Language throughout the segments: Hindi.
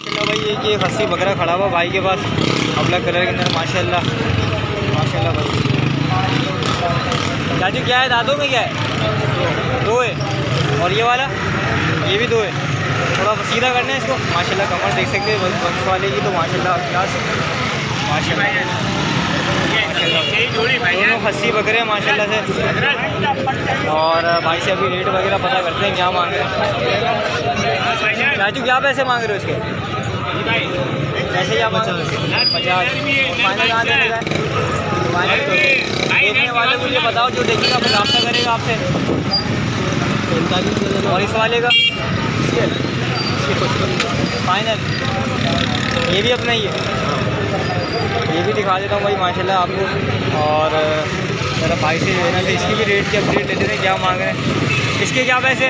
माशाल्लाह भाई ये खस्सी बकरा खड़ा हुआ भाई के पास अबला कलर के अंदर माशाल्लाह माशाल्लाह भाई। चाचू क्या है दादों में क्या है? दो है और ये वाला ये भी दो है। थोड़ा सीधा करना है इसको माशाल्लाह। कमर देख सकते हैं वंश वाले की तो माशाल्लाह क्लास माशाल्लाह दोनों खस्सी बकरे हैं माशाल्लाह से। और भाई से अभी रेट वगैरह पता करते हैं क्या मांग रहे हैं। चाचू क्या पैसे मांग रहे हो इसके? पैसे क्या 50 फाइनल कहाँ देने का है? फाइनल देखने वाले को ये बताओ जो देखेगा फिर रास्ता करेगा आपसे। 45 और इस वाले का फाइनल ये भी अपना ही है। ये भी दिखा देता हूँ भाई माशाल्लाह आपको। और मेरा भाई से जो है ना तो इसकी भी रेट की अपडेट लेते हैं क्या मांग रहे हैं। इसके क्या पैसे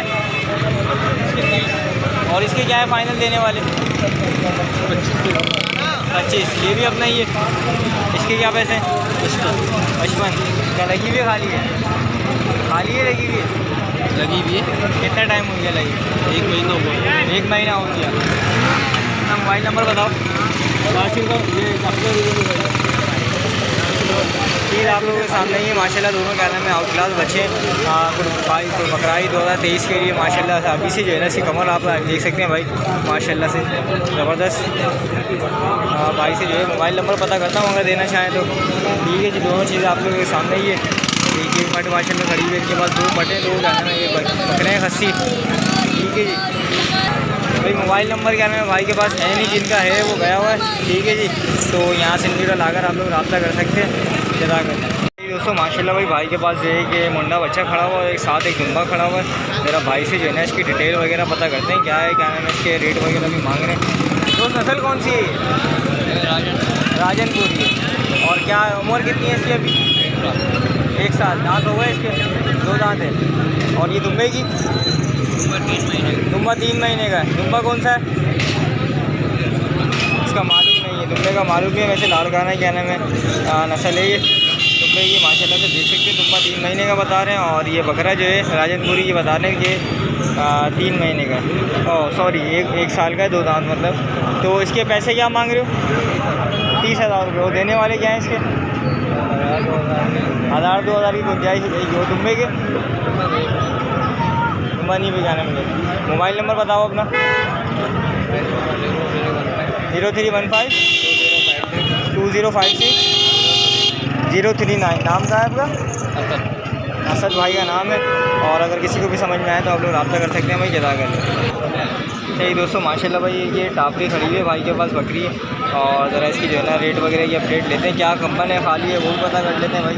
और इसके क्या है फाइनल देने वाले? 25 ये भी अपना ही है। इसके क्या पैसे? 55 क्या लगी हुई है? खाली है खाली है लगी हुई है लगी हुई है। कितना टाइम हो गया लगी? 1 महीना हो गया। 1 महीना हो गया। अपना मोबाइल नंबर बताओ। फिर आप लोगों के सामने ही माशाल्लाह दोनों क्या नाम है आउट क्लास बच्चे भाई तो बकराई 2023 के लिए माशाल्लाह अभी से जो है ना इसकी कमर आप देख सकते हैं भाई माशाल्लाह से ज़बरदस्त। भाई से जो है मोबाइल नंबर पता करता हूँ अगर देना चाहें तो। ठीक है जी दोनों चीज़ें आप लोगों के सामने ही है। एक मट माशाल्लाह खड़ी हुई है इनके पास 2 मटें 2 क्या नाम है ये बकरे हैं खस्सी। ठीक है जी भाई मोबाइल नंबर क्या नाम है भाई के पास है नहीं, जिनका है वो गया हुआ है। ठीक है जी तो यहाँ से इंडिविजुअल आकर आप लोग रब्ता कर सकते हैं जज़ाकल्लाह। दोस्तों माशाल्लाह भाई के पास जो है कि मुंडा बच्चा खड़ा हुआ है, एक साथ एक दुम्बा खड़ा हुआ है। ज़रा भाई से जो है ना इसकी डिटेल वगैरह पता करते हैं क्या है क्या नाम है इसके रेट वगैरह भी मांग रहे हैं। दोस्त नस्ल कौन सी है? राजनपुरी है। और क्या उम्र कितनी है इसकी अभी? 1 साल। दांत हो गए इसके? 2 दांत है। और ये दुम्बे की? दुम्बा 3 महीने का है। दुम्बा कौन सा है? इसका मालूम नहीं है। दुम्बे का मालूम नहीं है वैसे लाड़काना है क्या नाम है नस्ल है ये दुम्बे की माशाल्लाह से देख सकते हैं। दुम्बा 3 महीने का बता रहे हैं। और ये बकरा जो है राजनपुरी की बता रहे हैं कि 3 महीने का ओह सॉरी 1 साल का है 2 दांत मतलब। तो इसके पैसे क्या मांग रहे हो? 30,000 रुपये। वो देने वाले क्या हैं इसके? 1,000-2,000 की गुंजाइश है जो दुम्बे के दुम्बा नहीं बेचाने मिले। मोबाइल नंबर बताओ अपना। 0315-2056-039। नाम का है आपका? असद भाई का नाम है। और अगर किसी को भी समझ में आए तो आप लोग रब्ता कर सकते हैं भाई जज़ाकल्लाह। सही दोस्तों माशाल्लाह भाई ये टापरी खड़ी हुई है भाई के पास बकरी है। और ज़रा इसकी जो है ना रेट वगैरह की अपडेट लेते हैं क्या कंपन है खाली है वो भी पता कर लेते हैं भाई।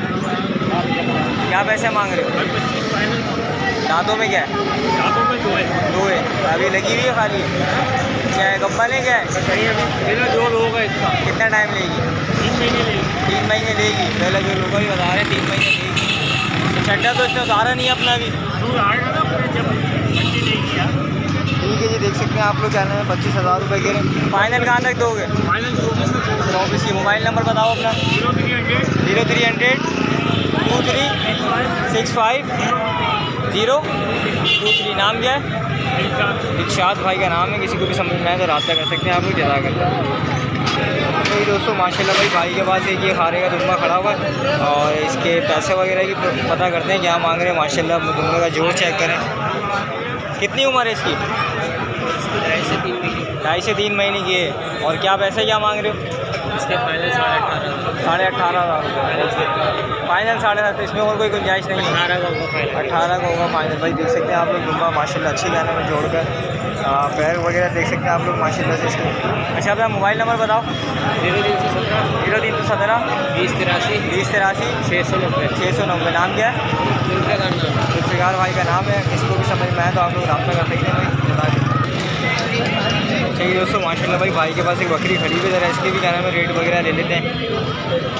क्या पैसे मांग रहे हो? दांतों में क्या है? दांतों में 2 है। अभी लगी हुई है खाली है? क्या है कंपन है क्या है? जो होगा इसका कितना टाइम लेगी? 3 महीने लेगी। पहले जो लोग भी बता रहे हैं 3 महीने लेगी। छड्डा तो इसने उतारा नहीं अपना भी। ठीक है जी देख सकते हैं आप लोग क्या नाम है 25,000 रुपये के रहे। फाइनल कहाँ तक दोगे? फाइनल 24 की। मोबाइल नंबर बताओ अपना। 0300-2365-023। नाम क्या है? इरशाद भाई का नाम है। किसी को भी समझ में आए तो रब्ता कर सकते हैं आप लोग जज़ाकल्लाह। तो दोस्तों माशाल्लाह भाई के पास एक ये खारे का दुम्बा खड़ा हुआ है। और इसके पैसे वगैरह की पता करते हैं क्या मांग रहे हैं माशाल्लाह। दुम्बे का जोड़ चेक करें। कितनी उम्र है इसकी? 2.5 से 3 महीने की है। और क्या पैसे क्या मांग रहे हो? इसके फाइनल 18,500 फाइनल 7.5। इसमें और कोई गुंजाइश नहीं है? 18 का होगा फाइनल। भाई देख सकते हैं आप लोग दुम्बा माशाल्लाह अच्छे गाने में जोड़कर पैर वगैरह देख सकते हैं आप लोग माशाल्लाह से इसको। अच्छा अपना मोबाइल नंबर बताओ। 0317 2083 690। नाम क्या है? जुल्फ़िकार भाई का नाम है। किसी को भी समझ में आए तो आप लोग रब्ता कर सकते हैं भाई। ठीक है दोस्तों माशाल्लाह भाई के पास एक बकरी खड़ी हुई है। ज़रा इसके भी क्या नाम है रेट वगैरह ले लेते हैं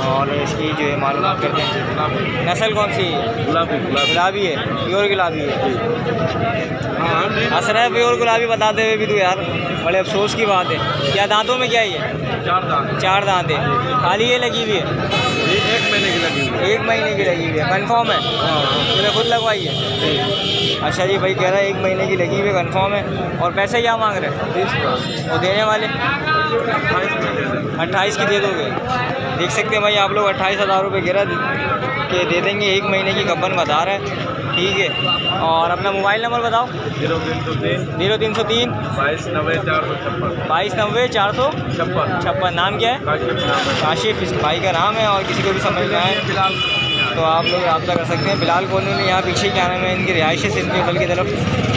और इसकी जो है मालूमात करते हैं। नस्ल कौन सी है? गुलाबी है। प्योर गुलाबी है। असर है प्योर गुलाबी बताते हुए भी तो यार बड़े अफसोस की बात है। क्या दांतों में क्या है ये? 4 दांत है। खाली ये लगी हुई है? 1 महीने की लगी हुई है। 1 महीने की लगी हुई है। कन्फर्म है? मैंने खुद लगवाई है। अच्छा जी भाई कह रहा है 1 महीने की लगी हुई है कन्फर्म है। और पैसे क्या मांग रहे हैं? वो देने वाले 28 की दे दोगे। देख सकते हैं भाई आप लोग 28,000 रुपये गिरा के दे देंगे। 1 महीने की गब्बन बता रहा है, ठीक है। और अपना मोबाइल नंबर बताओ। 0303 2290 456। नाम क्या है? काशिफ इस भाई का नाम है। और किसी को भी समझ में आए तो आप लोग रब्ता कर सकते हैं। बिलाल कॉलोनी यहाँ पीछे क्या नाम है इनकी रिहाइश है, सिंध होटल की तरफ,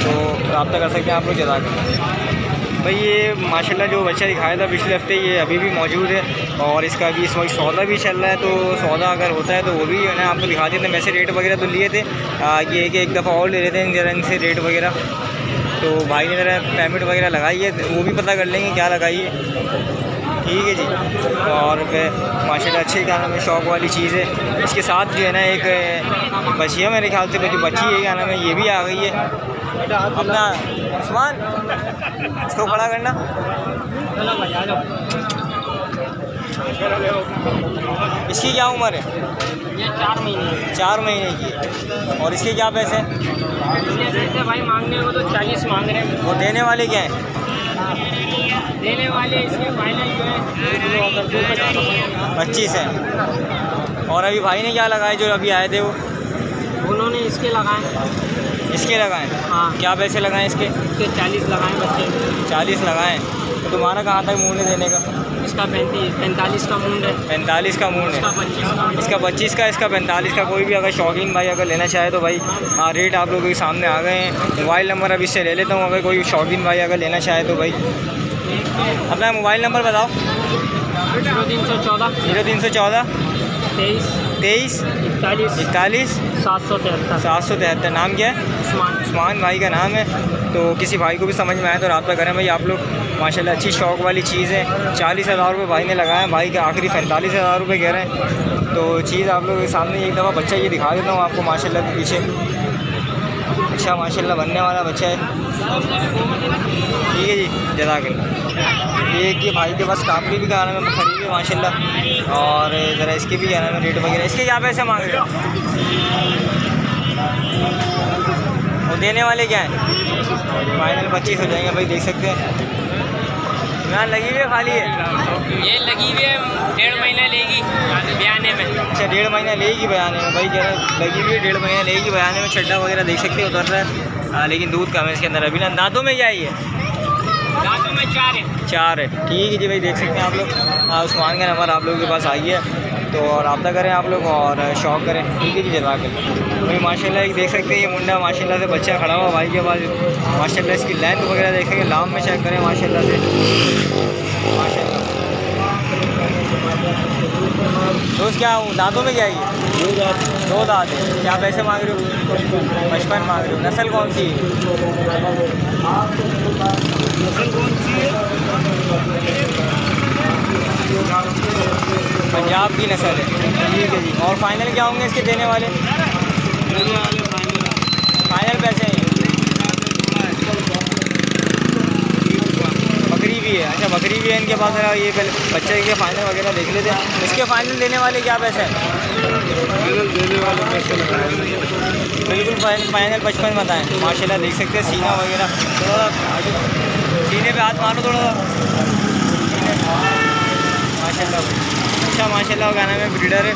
तो रब्ता कर सकते हैं आप लोग जज़ाकल्लाह। भाई ये माशाल्लाह जो बच्चा दिखाया था पिछले हफ्ते, ये अभी भी मौजूद है और इसका अभी इस वक्त सौदा भी चल रहा है। तो सौदा अगर होता है तो वो भी है ना आपको दिखा देते हैं। वैसे रेट वगैरह तो लिए थे, ये कि एक दफ़ा और ले लेते हैं ज़रा इनसे रेट वगैरह। तो भाई ने ज़रा पेमेंट वगैरह लगाई है, वो भी पता कर लेंगे क्या लगाई है, ठीक है जी। और माशाल्लाह अच्छे क्या नाम है शौक़ वाली चीज़ है। इसके साथ जो है ना एक बच्चिया मेरे ख्याल से जो बच्ची है क्या नाम है ये भी आ गई है। अपना उस्मान इसको खड़ा करना। इसकी क्या उम्र है? ये 4 महीने 4 महीने की। और इसके क्या पैसे? जैसे भाई मांगने को तो 40 मांग रहे हैं। वो देने वाले क्या हैं? देने वाले इसके फाइनल जो है 25 है। और अभी भाई ने क्या लगाए जो अभी आए थे वो? उन्होंने इसके लगाए। इसके लगाए? हाँ। क्या पैसे लगाए इसके? इसके 40 लगाए बच्चे। 40 लगाए। तो तुम्हारा कहाँ तक मूल्य देने का? इसका 45 का मूल्य है। 45 का मूल्य है। इसका 25 का। इसका 45 का। कोई भी अगर शौकीन भाई अगर लेना चाहे तो भाई हाँ रेट आप लोगों के सामने आ गए हैं। मोबाइल नंबर अब इससे ले लेता हूँ, अगर कोई शौकीन भाई अगर लेना चाहे तो भाई अपना मोबाइल नंबर बताओ। 0314 0314 23 41 773। नाम क्या है? उस्मान भाई का नाम है। तो किसी भाई को भी समझ में आए तो रब्ता करें भाई आप लोग। माशाल्लाह अच्छी शौक़ वाली चीज़ है। 40,000 रुपये भाई ने लगाया, भाई का आखिरी 45,000 रुपये कह रहे हैं। तो चीज़ आप लोगों के सामने एक दफ़ा बच्चा ये दिखा देता हूँ आपको माशाल्लाह के पीछे। अच्छा माशाल्लाह बनने वाला बच्चा है, ठीक है जी जज़ाकल्लाह। एक ये भाई के पास कापड़ी भी क्या नाम है खरीदी है माशाल्लाह। और ज़रा इसके भी क्या नाम है रेट वगैरह। इसके क्या पैसे मांग रहे हो? वो देने वाले क्या हैं? फाइनल 25 हो जाएंगे भाई, देख सकते हैं। यहाँ लगी हुई है खाली है? ये लगी हुई है 1.5 महीना लेगी बयाने में। अच्छा 1.5 महीना लेगी बयाने में भाई, कह रहे लगी हुई है 1.5 महीना लेगी बयाने में। छड्डा वगैरह देख सकते हो उतर रहा है। लेकिन दूध कम है इसके अंदर। अभी ना दांतों में क्या ही है? दांतों में 4 है। 4 है, ठीक है जी भाई देख सकते हैं आप लोग। उस्मान का नंबर आप लोगों के पास आई है तो रब्ता करें आप लोग और शौक़ करें, ठीक है जी जज़ाकल्लाह। भाई माशाल्लाह एक देख सकते हैं ये मुंडा माशाल्लाह से बच्चा खड़ा हुआ भाई के पास। माशाल्लाह इसकी लेंथ वगैरह देखेंगे, लाम में चेक करें माशाल्लाह से माशाल्लाह। तो क्या दांतों में क्या है? 2 दांत है। क्या पैसे मांग रहे हो? 55 मांग रहे हो। नस्ल कौन सी है? पंजाब की नस्ल है, ठीक है जी। और फाइनल क्या होंगे इसके देने वाले? फाइनल पैसे हैं? बकरी भी है। अच्छा बकरी भी है इनके पास। ये पहले बच्चे के फाइनल वगैरह देख लेते हैं। इसके फाइनल देने वाले क्या पैसे हैं? बिल्कुल फाइनल 55 बताएँ। माशाल्लाह देख सकते हैं सीना वगैरह। थोड़ा सीने पे हाथ मारो थोड़ा माशाल्लाह। अच्छा माशाल्लाह क्या नाम है ब्रीडर है।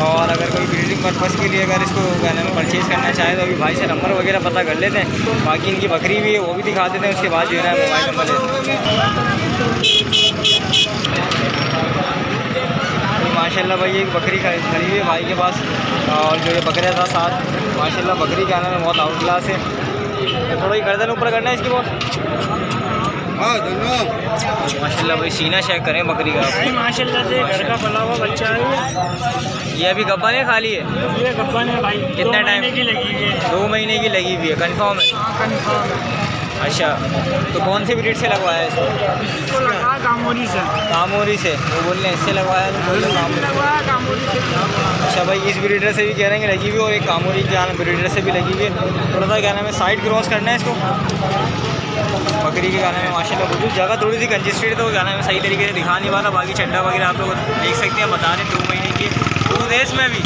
और अगर कोई ब्रीडिंग पर्पज़ के लिए अगर इसको क्या नाम है परचेज़ करना चाहे तो अभी भाई से नंबर वगैरह पता कर लेते हैं। बाकी इनकी बकरी भी है वो भी दिखा देते हैं, उसके बाद जो है ना मोबाइल नंबर ले माशाल्लाह। भाई एक बकरी खरीदी है भाई के पास और जो ये बकरा था साथ माशाल्लाह। बकरी क्या नाम है बहुत आउट क्लास है। थोड़ा ही गर्दन ऊपर करना है इसकी बहुत माशाल्लाह। भाई सीना चेक करें बकरी का माशाल्लाह से घर का पला हुआ बच्चा है। ये अभी गब्बन है खाली है? ये गब्बन है भाई। कितना टाइम की लगी हुई है? 2 महीने की लगी हुई है। कंफर्म है? अच्छा तो कौन सी ब्रीड से लगवाया है इसको? कामोरी से। कामोरी से? वो बोल रहे हैं इससे लगवाया तो बोल रहे कामोरी से। अच्छा भाई इस ब्रीडर से भी कह रहे हैं कि लगी हुई है और एक कामोरी क्या नाम ब्रीडर से भी लगी हुई है। थोड़ा सा क्या नाम है साइड क्रॉस करना है इसको बकरी के गाने में माशाल्लाह। बिल्कुल जगह थोड़ी सी कंजेस्टेड तो गाना में सही तरीके से दिखा नहीं पाता। बाकी छड्डा वगैरह आप लोग देख सकते हैं, बता रहे 2 महीने की। दूध है इसमें भी?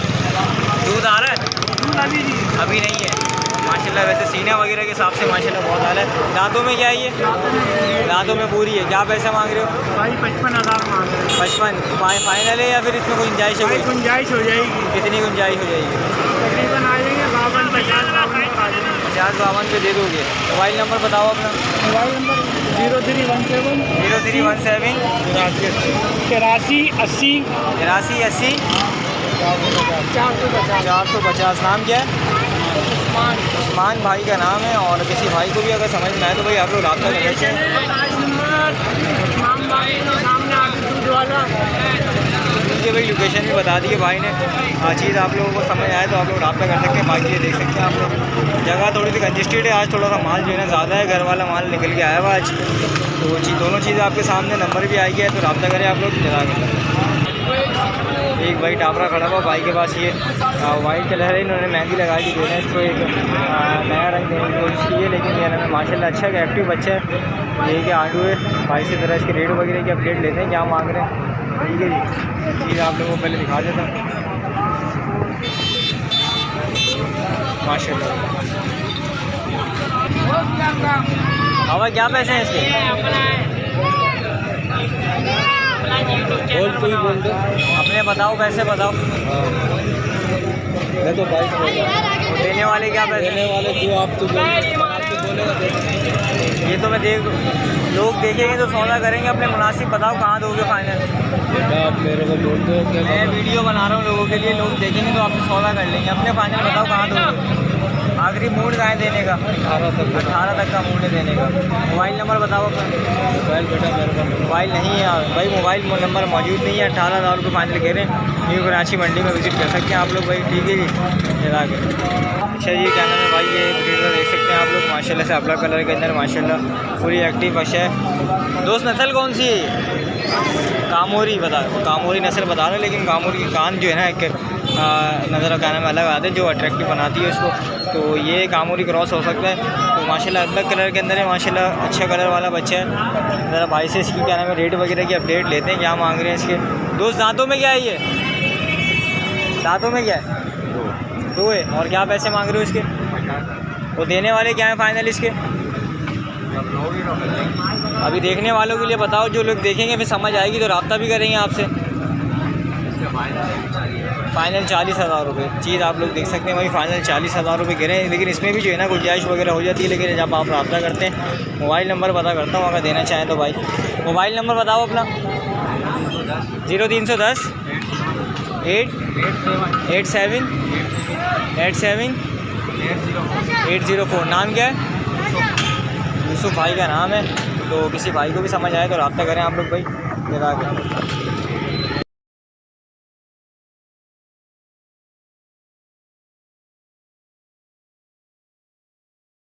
दूध आ रहा है? अभी अभी नहीं है। माशाल्लाह। वैसे सीने वगैरह के हिसाब से माशाल्लाह बहुत हाल है। दांतों में क्या है ये? दांतों में पूरी है। क्या पैसा मांग रहे हो? भाई 55,000 मांग रहे हैं। 55 फाइनल है या फिर इसमें कोई गुंजाइश है? भाई कोई गुंजाइश हो जाएगी, कितनी गुंजाइश हो जाएगी? तकरीबन आ जाएंगे 52, 50, 52 आ जाएंगे। 50-52 पे दे दोगे। मोबाइल नंबर बताओ अपना। Mobile number 0317 0317 83 80 83 80 450। नाम क्या है? उस्मान भाई का नाम है। और किसी भाई को भी अगर समझ में आए तो भाई आप लोग रब्ता कर सकते हैं। मुझे भाई लोकेशन भी बता दी है भाई ने। चीज़ आप लोगों को समझ आए तो आप लोग रब्ता कर सकते हैं। बाकी ये देख सकते हैं आप लोग, जगह थोड़ी सी कंजेस्टेड है। आज थोड़ा सा माल जो है ना ज़्यादा है, घर वाला माल निकल के आया हुआ आज। तो वो चीज़, दोनों चीज़ें आपके सामने, नंबर भी आई है तो रब्ता करें आप लोग। जज़ाकल्लाह। एक भाई टापरा खड़ा हुआ भाई के पास, ये वाइट कलर है, इन्होंने मेहंदी लगा दी देना इसको, एक नया रंग देने की कोशिश की है। लेकिन ये ना माशाल्लाह अच्छा है, एक्टिव बच्चा है। ये कि आंडू है भाई से तरह इसके रेट वगैरह की अपडेट लेते हैं, क्या मांग रहे हैं। ठीक है जी, चीज़ आप लोगों को पहले दिखा देता हूँ। माशाल्लाह। हाँ भाई, क्या पैसे हैं इसके? बोल, तू ही बोल दो। अपने बताओ, पैसे बताओ। मैं तो भाई देने वाले क्या पैसे? देने वाले जो आप तो बोलेगा। ये तो मैं लोग देखेंगे तो सौदा करेंगे अपने मुनासिब। बताओ कहाँ दोगे फाइनल? आप मेरे को बोल दो। मैं वीडियो बना रहा हूँ लोगों के लिए, लोग देखेंगे तो आपसे सौदा कर लेंगे। अपने फाइनल बताओ कहाँ दोगे? आखिरी मूड का है देने का? 18 तक का मूड है देने का। मोबाइल नंबर बताओ अपना। मोबाइल बेटा मेरे पास मोबाइल नहीं है भाई, मोबाइल नंबर मौजूद नहीं है। 18,000 रुपये फाइनल कह रहे हैं। न्यू कराची मंडी में विज़िट कर सकते हैं आप लोग भाई। ठीक है जी, जरा के। अच्छा जी, क्या नाम है भाई? ये ब्रीडर देख सकते हैं आप लोग माशाल्लाह से, अपना कलर के अंदर माशाल्लाह पूरी एक्टिव पशा है। दोस्त नस्ल कौन सी है? कामोरी बता, कामोरी नस्ल बता रहे हैं। लेकिन कामोरी के कान जो है ना एक नज़र का नाम अलग आते हैं, जो अट्रैक्टिव बनाती है उसको। तो ये कामोरी क्रॉस हो सकता है। तो माशाल्लाह अलग कलर के अंदर है माशाल्लाह, अच्छा कलर वाला बच्चा है। ज़रा भाई से इसकी क्या नाम है रेट वगैरह की अपडेट लेते हैं, क्या मांग रहे हैं इसके। दोस्त दांतों में क्या है ये? दांतों में क्या है? 2 है। और क्या पैसे मांग रहे हो इसके? वो देने वाले क्या है फाइनल इसके? अभी देखने वालों के लिए बताओ, जो लोग देखेंगे फिर समझ आएगी तो रब्ता भी करेंगे आपसे। फाइनल 40,000 रुपये। चीज़ आप लोग देख सकते हैं भाई, फाइनल 40,000 रुपये गिरे। लेकिन इसमें भी जो है ना गुंजाइश वगैरह हो जाती है। लेकिन जब आप रब्ता करते हैं, मोबाइल नंबर पता करता हूँ अगर देना चाहें तो भाई। मोबाइल नंबर बताओ अपना। 0310 887 804। नाम क्या है? यूसुफ भाई का नाम है। तो किसी भाई को भी समझ आए तो रब्ता करें आप लोग भाई। जज़ाकल्लाह।